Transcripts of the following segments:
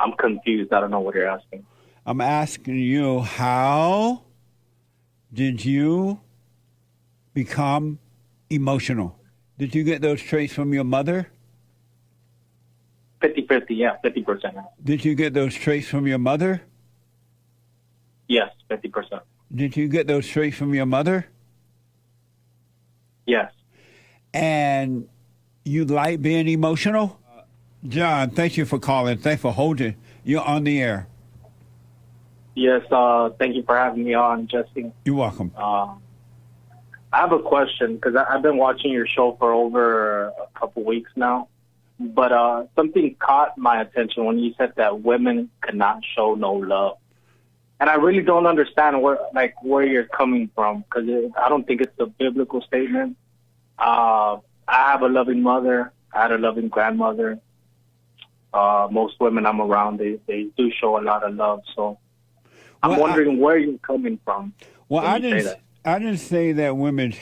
I'm confused. I don't know what you're asking. I'm asking you, how did you become emotional? Did you get those traits from your mother? 50-50, yeah, 50%. Did you get those traits from your mother? Yes, 50%. Did you get those traits from your mother? Yes. And you like being emotional? John, thank you for calling. Thanks for holding. You're on the air. Yes, thank you for having me on, Jesse. You're welcome. I have a question because I've been watching your show for over a couple weeks now. But something caught my attention when you said that women cannot show no love. And I really don't understand where you're coming from, because I don't think it's a biblical statement. I have a loving mother. I had a loving grandmother. Most women I'm around, they do show a lot of love. So I'm wondering where you're coming from. Well, I didn't say that women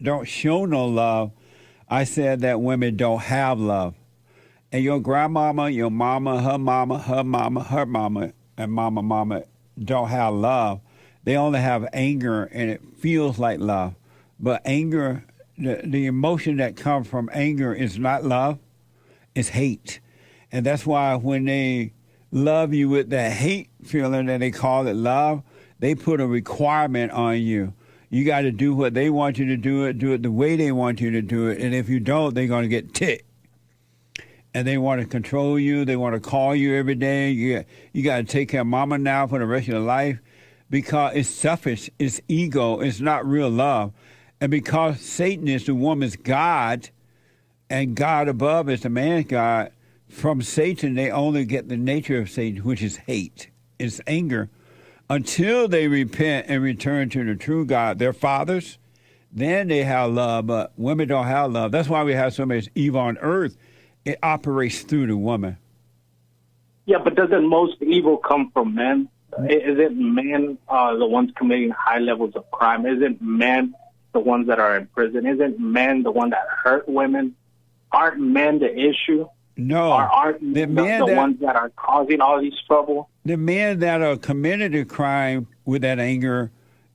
don't show no love. I said that women don't have love. And your grandmama, your mama, her mama, her mama, her mama, and mama don't have love. They only have anger, and it feels like love. But anger, the emotion that comes from anger is not love, it's hate. And that's why when they love you with that hate feeling and they call it love, they put a requirement on you. You got to do what they want you to do it the way they want you to do it. And if you don't, they're going to get ticked. And they want to control you. They want to call you every day. You got to take care of mama now for the rest of your life, because it's selfish. It's ego. It's not real love. And because Satan is the woman's God and God above is the man's God, from Satan they only get the nature of Satan, which is hate. It's anger. Until they repent and return to the true God, their fathers, then they have love. But women don't have love. That's why we have so much evil on earth. It operates through the woman. Yeah, but doesn't most evil come from men? Isn't men the ones committing high levels of crime? Isn't men the ones that are in prison? Isn't men the one that hurt women? Aren't men the issue? No. Aren't men the ones that are causing all these trouble? The men that are committed a crime with that anger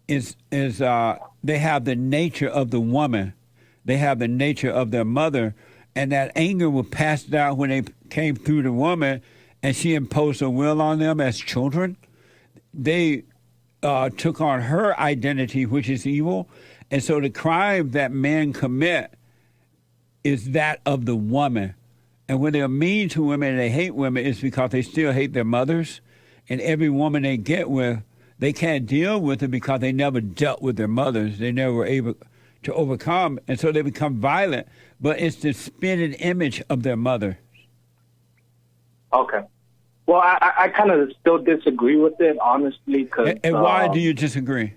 is they have the nature of the woman. They have the nature of their mother. And that anger was passed down when they came through the woman, and she imposed her will on them as children. They took on her identity, which is evil. And so the crime that men commit is that of the woman. And when they're mean to women and they hate women, it's because they still hate their mothers. And every woman they get with, they can't deal with it because they never dealt with their mothers. They never were able to overcome, and so they become violent. But it's the spitting image of their mother. Okay. Well, I kind of still disagree with it, honestly. And why do you disagree?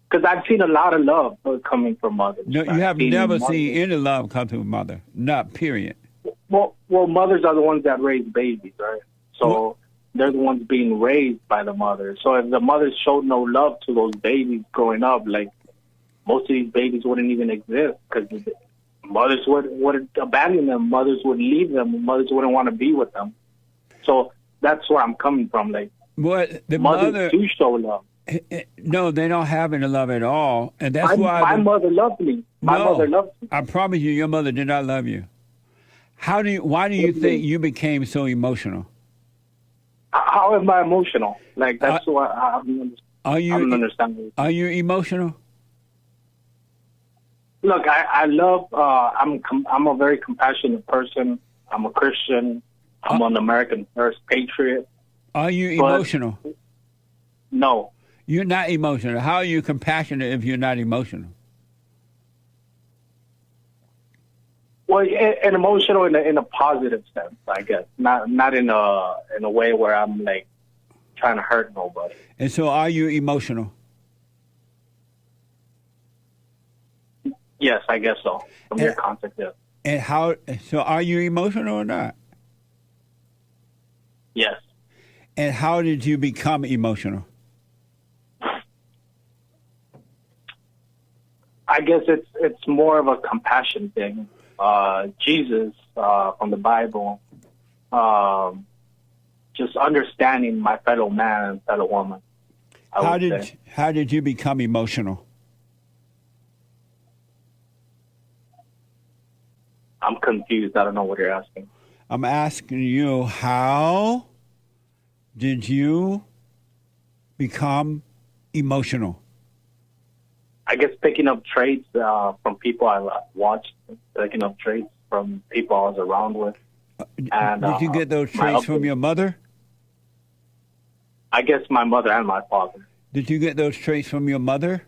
Because I've seen a lot of love coming from mothers. No, you have never seen any love come to a mother. Not period. Well, mothers are the ones that raise babies, right? So they're the ones being raised by the mother. So if the mothers showed no love to those babies growing up, like, most of these babies wouldn't even exist, because mothers would abandon them. Mothers would leave them. Mothers wouldn't want to be with them. So that's where I'm coming from. Like, the mothers do show love. No, they don't have any love at all, and that's why my mother loved me. My mother loved me. I promise you, your mother did not love you. Why do you think you became so emotional? How am I emotional? Like, that's why I don't understand. Are you emotional? Look, I love. I'm a very compassionate person. I'm a Christian. I'm an American first patriot. Are you emotional? No. You're not emotional. How are you compassionate if you're not emotional? Well, and emotional in a positive sense, I guess. Not in a way where I'm like trying to hurt nobody. And so, are you emotional? Yes, I guess so. From your context, yes. And how? So, are you emotional or not? Yes. And how did you become emotional? I guess it's more of a compassion thing. Jesus from the Bible, understanding my fellow man and fellow woman. How did you become emotional? I'm confused. I don't know what you're asking. I'm asking you, how did you become emotional? I guess picking up traits from people I watched, picking up traits from people I was around with. And, did you get those traits from your mother? I guess my mother and my father. Did you get those traits from your mother?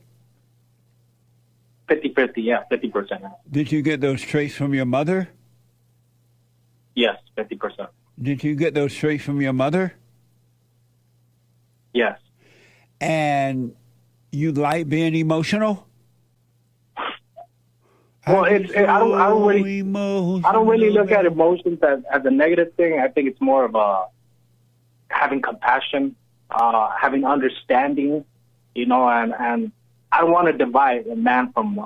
50-50, yeah, 50%. Did you get those traits from your mother? Yes, 50%. Did you get those traits from your mother? Yes. And you like being emotional? Well, I don't really look at emotions as a negative thing. I think it's more of having compassion, having understanding, and I don't want to divide a man from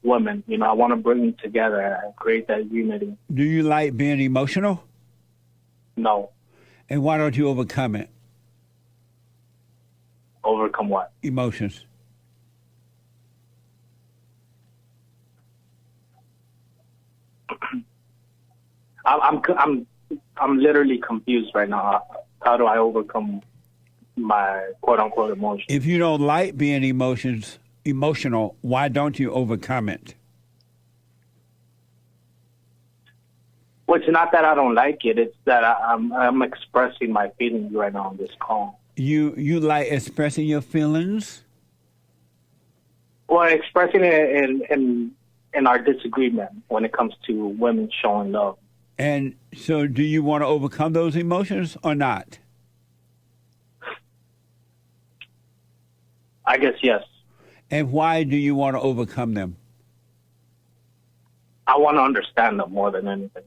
women. I want to bring them together and create that unity. Do you like being emotional? No. And why don't you overcome it? Overcome what? Emotions. I'm literally confused right now. How do I overcome my quote unquote emotions? If you don't like being emotional, why don't you overcome it? Well, it's not that I don't like it. It's that I'm expressing my feelings right now on this call. You like expressing your feelings? Well, expressing it in our disagreement when it comes to women showing love. And so do you want to overcome those emotions or not? I guess yes. And why do you want to overcome them? I want to understand them more than anything.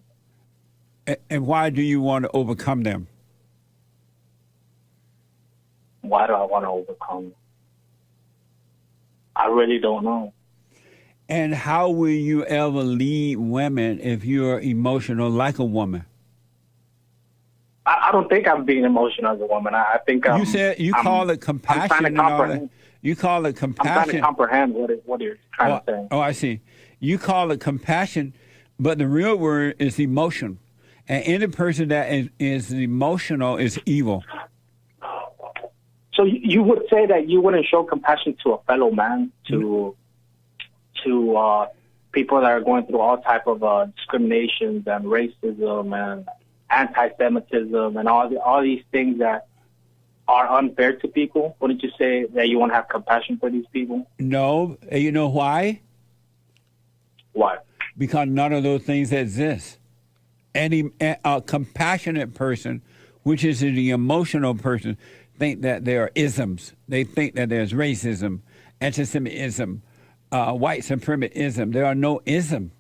And why do you want to overcome them? Why do I want to overcome them? I really don't know. And how will you ever lead women if you're emotional like a woman? I don't think I'm being emotional as a woman. I think you said you call it compassion. I'm trying to comprehend. You call it compassion. I'm trying to comprehend what you're trying to say. Oh, I see. You call it compassion, but the real word is emotion. And any person that is emotional is evil. So you would say that you wouldn't show compassion to a fellow man, to people that are going through all type of discriminations and racism and anti-Semitism and all these things that are unfair to people? Wouldn't you say that you want to have compassion for these people? No. You know why? Why? Because none of those things exist. A compassionate person, which is the emotional person, think that there are isms. They think that there's racism, anti-Semitism, white supremacism. There are no isms.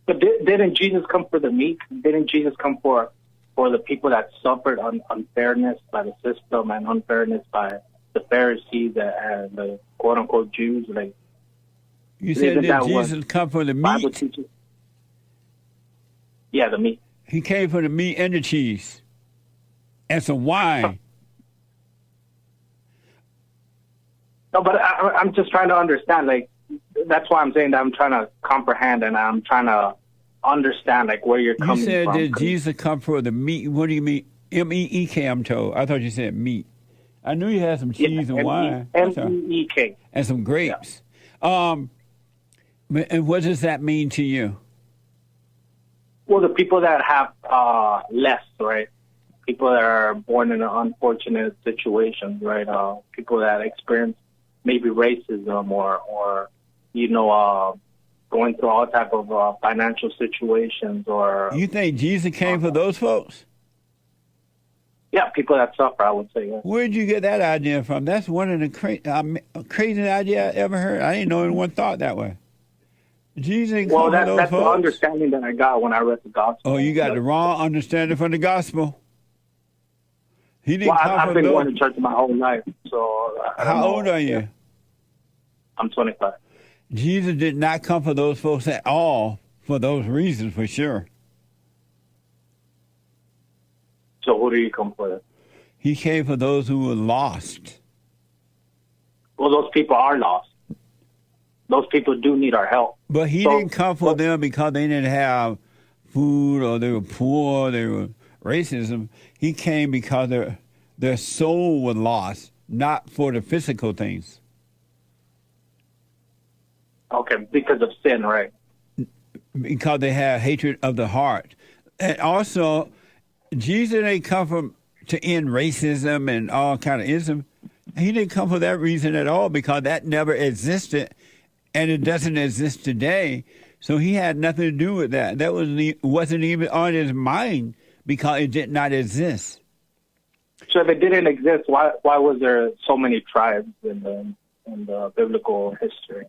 But didn't Jesus come for the meek? Didn't Jesus come for the people that suffered unfairness by the system and unfairness by the Pharisees and the quote-unquote Jews? Like, you said that Jesus come for the meat? Yeah, the meat. He came for the meat and the cheese and some wine. No, but I'm just trying to understand. Like, that's why I'm saying that I'm trying to comprehend and I'm trying to understand, like, where you're coming from. You said, did Jesus come for the meat? What do you mean? M-E-E-K, I'm told. I thought you said meat. I knew you had some cheese and wine. M-E-E-K. And some grapes. Yeah. And what does that mean to you? Well, the people that have less, right? People that are born in an unfortunate situation, right? People that experience maybe racism or going through all type of financial situations. Or you think Jesus came for those folks? Yeah, people that suffer, I would say. Yeah. Where did you get that idea from? That's one of the crazy idea I ever heard. I didn't know anyone thought that way. Jesus didn't come for those that's folks? The understanding that I got when I read the gospel. Oh, you got the wrong understanding from the gospel. He didn't come I've for been those. going to church my whole life. So how old are you? I'm 25. Jesus did not come for those folks at all for those reasons, for sure. So who do you come for? He came for those who were lost. Well, those people are lost. Those people do need our help. But he didn't come for them because they didn't have food or they were poor, they were racism. He came because their soul was lost, not for the physical things. Okay, because of sin, right? Because they had hatred of the heart. And also, Jesus didn't come to end racism and all kind of ism. He didn't come for that reason at all, because that never existed and it doesn't exist today. So he had nothing to do with that. That wasn't even on his mind, because it did not exist. So if it didn't exist, why was there so many tribes in the biblical history?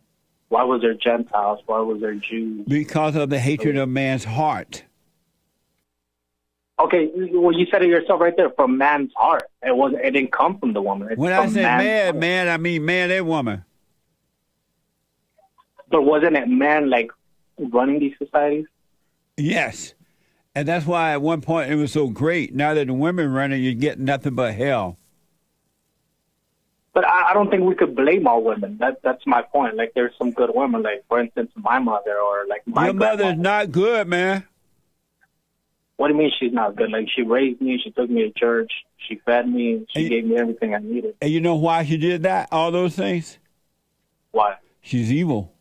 Why was there Gentiles? Why was there Jews? Because of the hatred of man's heart. Okay, well, you said it yourself right there, from man's heart. It didn't come from the woman. It's When I say man, I mean man and woman. But wasn't it man, like, running these societies? Yes. And that's why at one point it was so great. Now that the women run it, you get nothing but hell. But I don't think we could blame all women. That's my point. Like, there's some good women, like, for instance, my mother, or like my Your mother's not good, man. What do you mean she's not good? Like, she raised me, she took me to church, she fed me, she gave me everything I needed. And you know why she did that? All those things? Why? She's evil.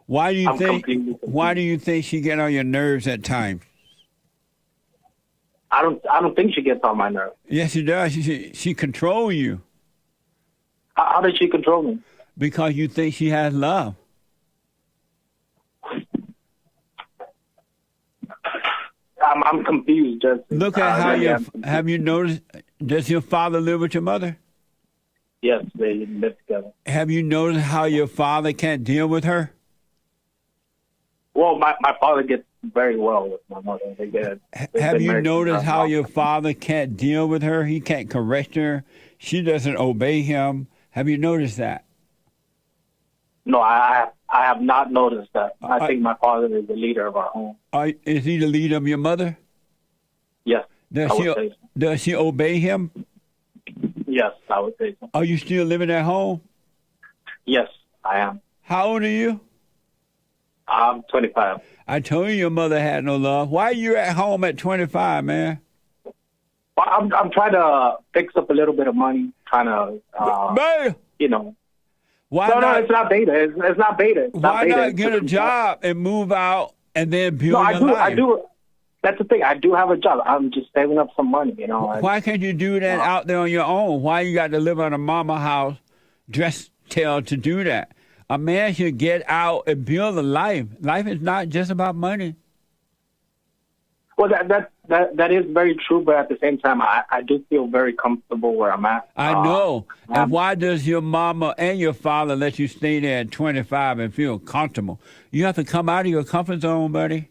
Why do you think she get on your nerves at times? I don't think she gets on my nerves. Yes, she does. She controls you. How does she control me? Because you think she has love. I'm confused. Just look at how have you noticed? Does your father live with your mother? Yes, they live together. Have you noticed how your father can't deal with her? Well, my father gets very well with my mother. Have you noticed how your father can't deal with her? He can't correct her. She doesn't obey him. Have you noticed that? No, I have not noticed that. I think my father is the leader of our home. Is he the leader of your mother? Yes. Does she obey him? Yes, I would say so. Are you still living at home? Yes, I am. How old are you? I'm 25. I told you your mother had no love. Why are you at home at 25, man? Well, I'm trying to fix up a little bit of money, trying to, you know. Why no, it's not beta. It's not beta. Why not get a job and move out and then build your life? I do. That's the thing. I do have a job. I'm just saving up some money, you know. Why can't you do that out there on your own? Why you got to live on a mama house, dress tail to do that? A man should get out and build a life. Life is not just about money. Well, that is very true, but at the same time, I do feel very comfortable where I'm at. I know. And why does your mama and your father let you stay there at 25 and feel comfortable? You have to come out of your comfort zone, buddy.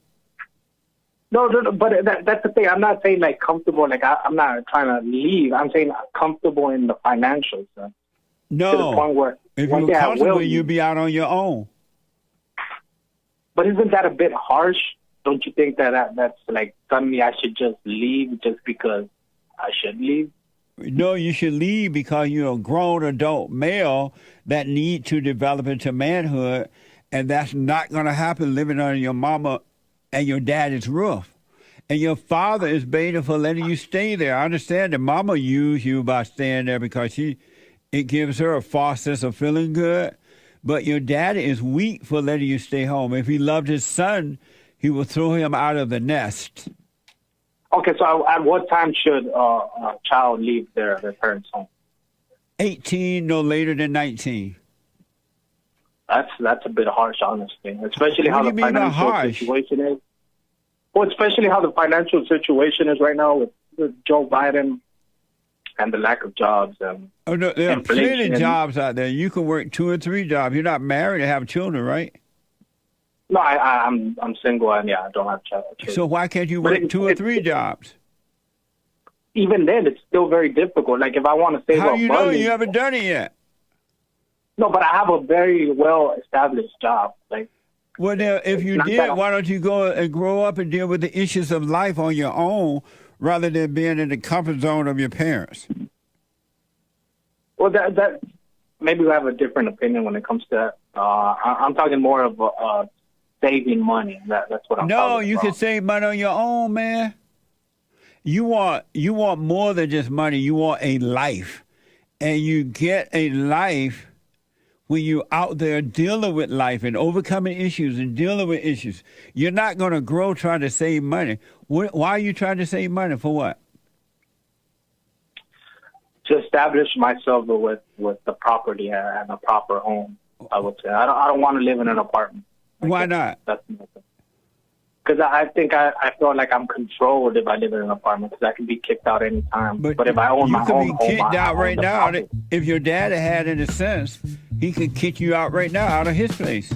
No, but that's the thing. I'm not saying, like, comfortable. Like, I'm not trying to leave. I'm saying comfortable in the financial sense. No. To the point where if you were comfortable, you'd be out on your own. But isn't that a bit harsh? Don't you think that's like suddenly I should just leave just because I should leave? No, you should leave because you're a grown adult male that need to develop into manhood, and that's not going to happen living under your mama and your daddy's roof. And your father is baiting for letting you stay there. I understand that mama used you by staying there because it gives her a false sense of feeling good, but your daddy is weak for letting you stay home. If he loved his son, he will throw him out of the nest. Okay, so at what time should a child leave their parents' home? 18, no later than 19. That's a bit harsh, honestly, especially how the financial situation is. Well, especially how the financial situation is right now with Joe Biden and the lack of jobs. Oh, no, there are plenty of jobs out there. You can work 2 or 3 jobs. You're not married and have children, right? No, I'm single and I don't have children. So why can't you work 2 or 3 jobs? Even then, it's still very difficult. Like, if I want to save up money... How do you know you haven't done it yet? No, but I have a very well-established job. Like, Well, now, if you Not did, that why don't you go and grow up and deal with the issues of life on your own rather than being in the comfort zone of your parents? well, that maybe we have a different opinion when it comes to that. I'm talking more of saving money. That's what I'm No, talking you about. can save money on your own, man. You want more than just money. You want a life, and you get a life when you're out there dealing with life and overcoming issues and dealing with issues. You're not going to grow trying to save money. Why are you trying to save money? For what? To establish myself with the property and a proper home, I would say. I don't want to live in an apartment. Why not? That's because I think I feel like I'm controlled if I live in an apartment because I can be kicked out anytime. But if I own my own home, you could be kicked I out own right the now. property. If your dad had, in a sense, he could kick you out right now out of his place.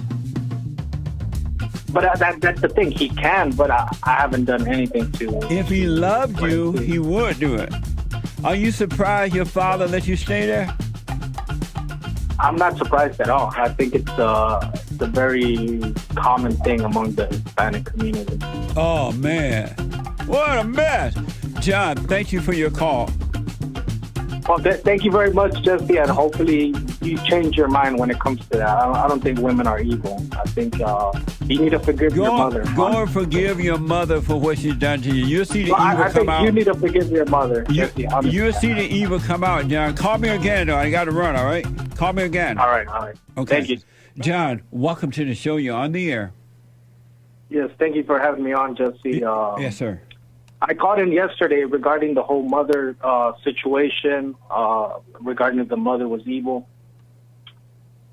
But that's the thing. He can, but I haven't done anything to. If he loved you, he would do it. Are you surprised your father let you stay there? I'm not surprised at all. I think it's a very common thing among the Hispanic community. Oh, man. What a mess. John, thank you for your call. Well, thank you very much, Jesse, and hopefully you change your mind when it comes to that. I don't think women are evil. I think you need to forgive your mother. Go and forgive your mother for what she's done to you. You'll see the evil I think come out. you need to forgive your mother, Jesse. You'll see the evil come out, John. Call me again, though. I got to run, all right? Call me again. All right. Okay. Thank you. John, welcome to the show. You're on the air. Yes, thank you for having me on, Jesse. Yes, sir. I called in yesterday regarding the whole mother situation, regarding if the mother was evil.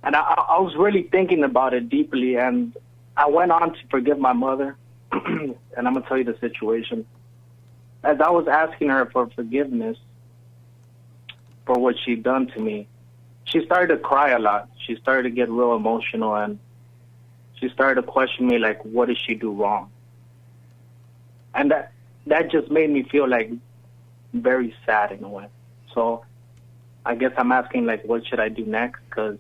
And I was really thinking about it deeply, and I went on to forgive my mother. And I'm going to tell you the situation. As I was asking her for forgiveness for what she'd done to me, she started to cry a lot. She started to get real emotional, and she started to question me, like, what did she do wrong? And that just made me feel like very sad in a way. So I guess I'm asking, like, what should I do next? Because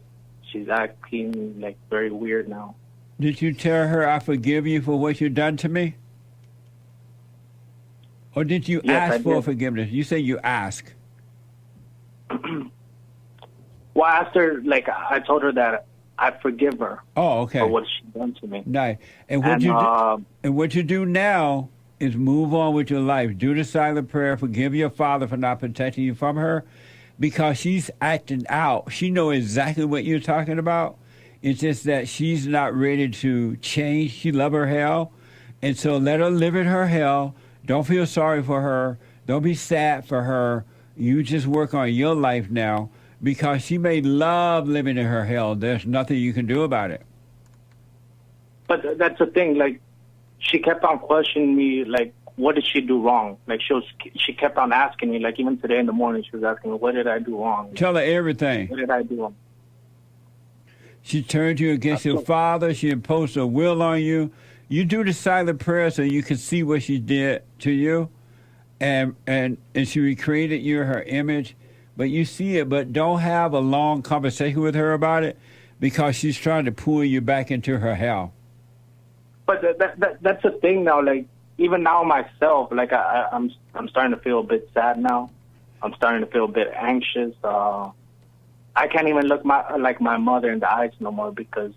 she's acting, like, very weird now. Did you tell her I forgive you for what you done to me? Or did you ask for forgiveness? You say you ask. Well, I asked her, like, I told her that I forgive her. Oh, okay. For what she done to me. Nice. And what you do now is move on with your life. Do the silent prayer. Forgive your father for not protecting you from her, because she's acting out. She knows exactly what you're talking about. It's just that she's not ready to change. She love her hell, and so let her live in her hell. Don't feel sorry for her. Don't be sad for her. You just work on your life now, because she may love living in her hell. There's nothing you can do about it. But that's the thing, like, she kept on questioning me, like, what did she do wrong? Like, she kept on asking me, like, even today in the morning, she was asking me, what did I do wrong? Tell her everything. What did I do wrong? She turned you against your father. She imposed her will on you. You do the silent prayer so you can see what she did to you. And she recreated you, her image. But you see it, but don't have a long conversation with her about it, because she's trying to pull you back into her hell. But that's the thing now. Like, even now myself, like, I'm starting to feel a bit sad now. I'm starting to feel a bit anxious. I can't even look my mother in the eyes no more because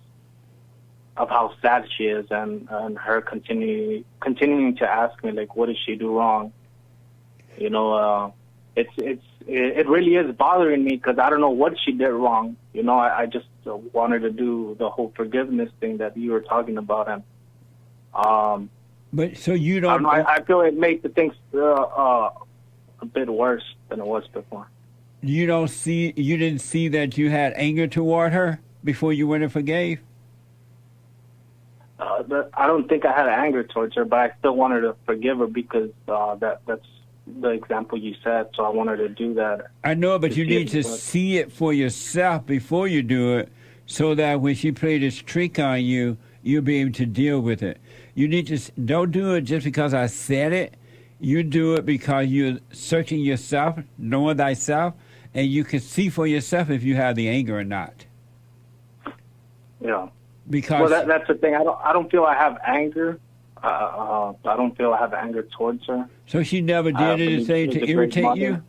of how sad she is, and her continuing to ask me, like, what did she do wrong? You know, it really is bothering me because I don't know what she did wrong. You know, I just wanted to do the whole forgiveness thing that you were talking about, and but so you don't. I feel it made the things a bit worse than it was before. You didn't see that you had anger toward her before you went and forgave? I don't think I had anger towards her, but I still wanted to forgive her because that's the example you said, so I wanted to do that. I know, but you need to see it for yourself before you do it, so that when she played this trick on you, you'll be able to deal with it. You need to don't do it just because I said it. You do it because you're searching yourself, knowing thyself, and you can see for yourself if you have the anger or not. Yeah. Because that's the thing. I don't feel I have anger. I don't feel I have anger towards her. so she never did anything to irritate you?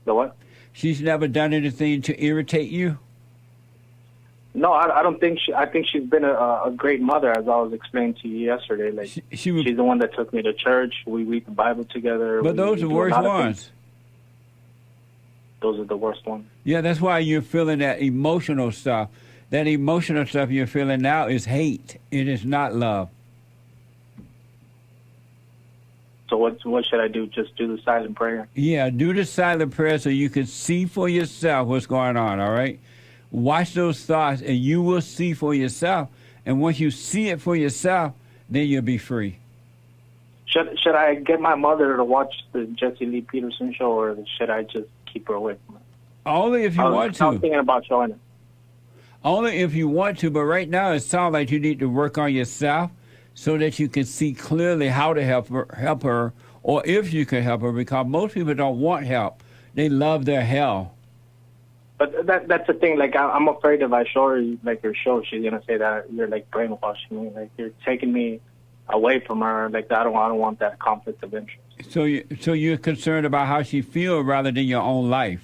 The what? She's never done anything to irritate you? No, I don't think I think she's been a great mother, as I was explaining to you yesterday. Like she's the one that took me to church. We read the Bible together. But those are the worst ones. Those are the worst ones. Yeah, that's why you're feeling that emotional stuff. That emotional stuff you're feeling now is hate. It is not love. So what should I do? Just do the silent prayer? Yeah, do the silent prayer so you can see for yourself what's going on, all right? Watch those thoughts, and you will see for yourself. And once you see it for yourself, then you'll be free. Should I get my mother to watch the Jesse Lee Peterson show, or should I just keep her away from it? Only if you want to. I was thinking about showing it. Only if you want to, but right now it sounds like you need to work on yourself so that you can see clearly how to help her, or if you can help her, because most people don't want help. They love their hell. But that's the thing. Like, I'm afraid if I show her, like, your show, she's going to say that you're, like, brainwashing me. Like, you're taking me away from her. Like, I don't want that conflict of interest. So you're concerned about how she feels rather than your own life.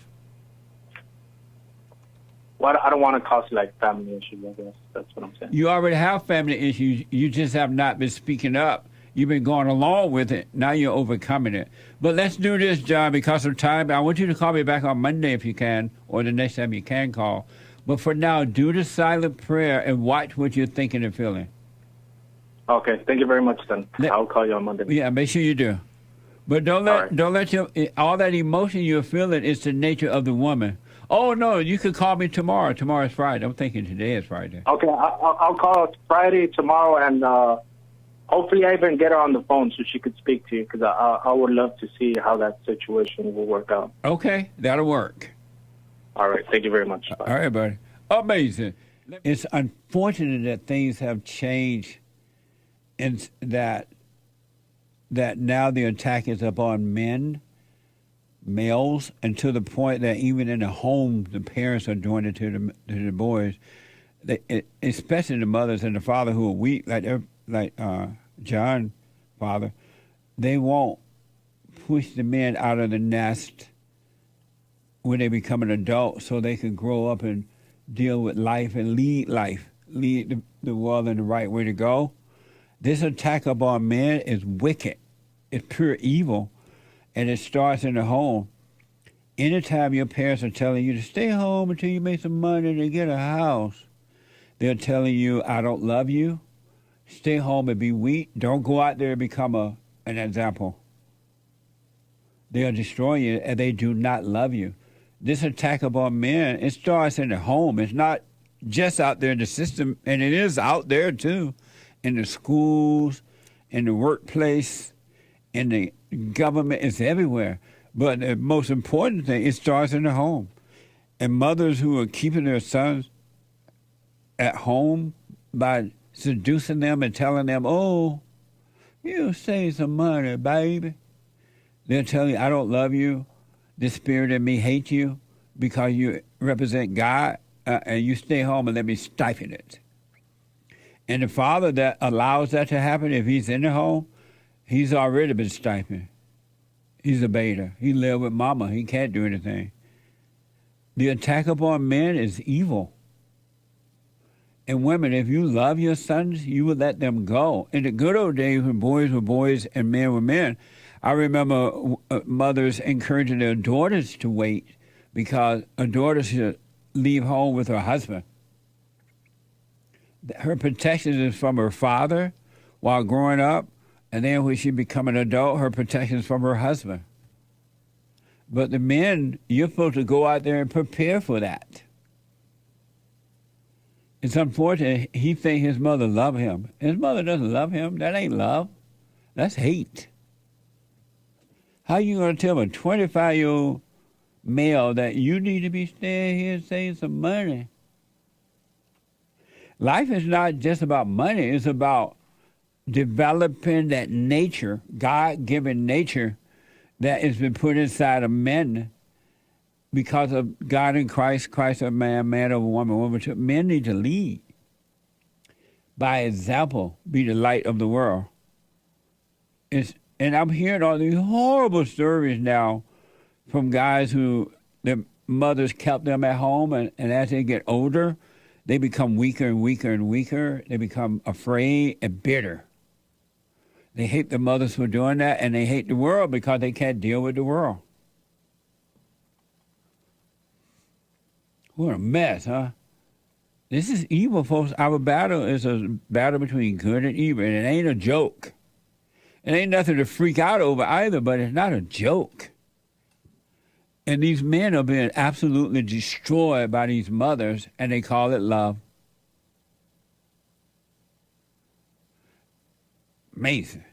Well, I don't want to cause, like, family issues, I guess. That's what I'm saying. You already have family issues. You just have not been speaking up. You've been going along with it. Now you're overcoming it. But let's do this, John, because of time. I want you to call me back on Monday if you can, or the next time you can call. But for now, do the silent prayer and watch what you're thinking and feeling. Okay. Thank you very much, then. I'll call you on Monday. Yeah, make sure you do. But don't let all that emotion you're feeling is the nature of the woman. Oh, no, you could call me tomorrow. Tomorrow's Friday. I'm thinking today is Friday. Okay, I'll call Friday, tomorrow, and hopefully I even get her on the phone so she could speak to you, because I would love to see how that situation will work out. Okay, that'll work. All right, thank you very much. Bye. All right, buddy. Amazing. It's unfortunate that things have changed and that now the attack is upon males, and to the point that even in the home, the parents are doing it to the boys, especially the mothers and the father who are weak, like John's father. They won't push the men out of the nest when they become an adult so they can grow up and deal with life and lead the world in the right way to go. This attack upon men is wicked. It's pure evil. And it starts in the home. Anytime your parents are telling you to stay home until you make some money to get a house, they're telling you, I don't love you. Stay home and be weak. Don't go out there and become an example. They'll destroy you, and they do not love you. This attack upon men, it starts in the home. It's not just out there in the system, and it is out there too, in the schools, in the workplace, in the government. It's everywhere. But the most important thing, it starts in the home. And mothers who are keeping their sons at home by seducing them and telling them, oh, you save some money, baby. They'll tell you, I don't love you. The spirit in me hates you because you represent God, and you stay home and let me stifle it. And the father that allows that to happen, if he's in the home, he's already been stifled. He's a beta. He lives with mama. He can't do anything. The attack upon men is evil. And women, if you love your sons, you would let them go. In the good old days when boys were boys and men were men, I remember mothers encouraging their daughters to wait because a daughter should leave home with her husband. Her protection is from her father while growing up, and then when she become an adult, her protection is from her husband. But the men, you're supposed to go out there and prepare for that. It's unfortunate. He thinks his mother loves him. His mother doesn't love him. That ain't love. That's hate. How you going to tell a 25-year-old male that you need to be staying here and saving some money? Life is not just about money. It's about developing that nature, God-given nature that has been put inside of men because of God in Christ, Christ of man, man of a woman, woman to men need to lead. by example, be the light of the world. And I'm hearing all these horrible stories now from guys who their mothers kept them at home, and as they get older, they become weaker and weaker and weaker. They become afraid and bitter. They hate their mothers for doing that, and they hate the world because they can't deal with the world. What a mess, huh? This is evil, folks. Our battle is a battle between good and evil, and it ain't a joke. It ain't nothing to freak out over either, but it's not a joke. And these men are being absolutely destroyed by these mothers, and they call it love. Amazing.